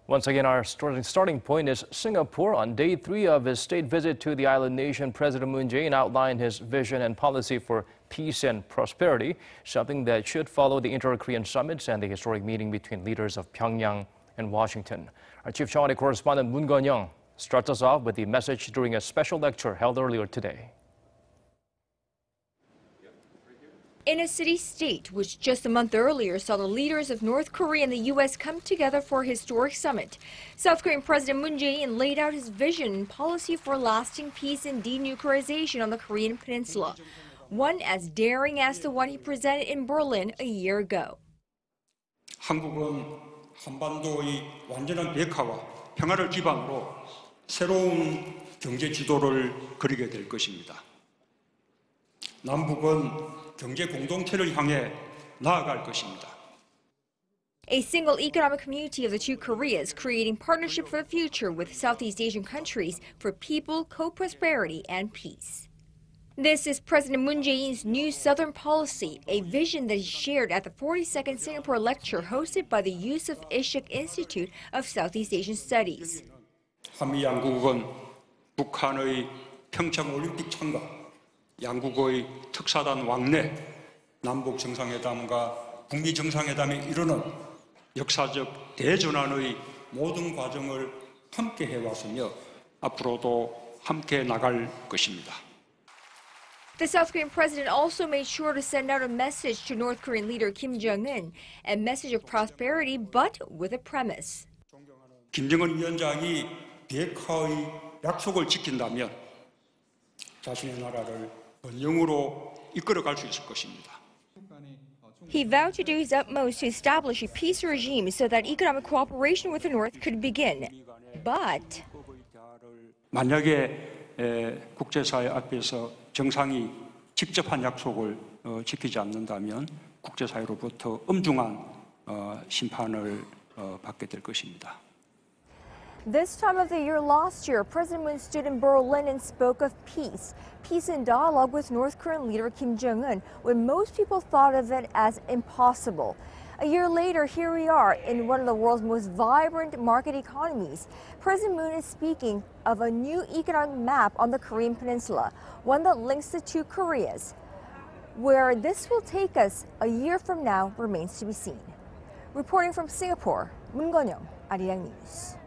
Once again, our starting point is Singapore. On day 3 of his state visit to the island nation, President Moon Jae-in outlined his vision and policy for peace and prosperity, something that should follow the inter-Korean summits and the historic meeting between leaders of Pyongyang and Washington. Our Chief Cheongwadae correspondent Moon Connyoung starts us off with the message during a special lecture held earlier today. In a city-state which just a month earlier saw the leaders of North Korea and the U.S. come together for a historic summit, South Korean President Moon Jae-in laid out his vision and policy for lasting peace and denuclearization on the Korean Peninsula, one as daring as the one he presented in Berlin a year ago. 한국은 한반도의 완전한 비핵화와 평화를 기반으로 새로운 경제 지도를 그리게 될 것입니다. 남북은 경제 공동체를 향해 나아갈 것입니다. A single economic community of the two Koreas, creating partnership for the future with Southeast Asian countries for people, co-prosperity, and peace. This is President Moon Jae-in's new Southern policy, a vision that he shared at the 42nd Singapore lecture hosted by the Yusuf Ishak Institute of Southeast Asian Studies. 한미 양국은 북한의 평창 올림픽 참가, 양국의 특사단 왕래, 남북 정상회담과 북미 정상회담에 이르는 역사적 대전환의 모든 과정을 함께 해왔으며 앞으로도 함께 나갈 것입니다. The South Korean president also made sure to send out a message to North Korean leader Kim Jong-un, a message of prosperity, but with a premise. 김정은 위원장이 비핵화의 약속을 지킨다면 자신의 나라를 번영으로 이끌어갈 수 있을 것입니다. He vowed to do his utmost to establish a peace regime so that economic cooperation with the North could begin. But 만약에 국제사회 앞에서 정상이 직접 한 약속을 지키지 않는다면 국제사회로부터 엄중한 심판을 받게 될 것입니다. this time of the year last year, President Moon stood in Berlin and spoke of peace and dialogue with North Korean leader Kim Jong-un, when most people thought of it as impossible. A year later, here we are in one of the world's most vibrant market economies. President Moon is speaking of a new economic map on the Korean Peninsula, one that links the two Koreas. Where this will take us a year from now remains to be seen. Reporting from Singapore, Moon Connyoung, Arirang News.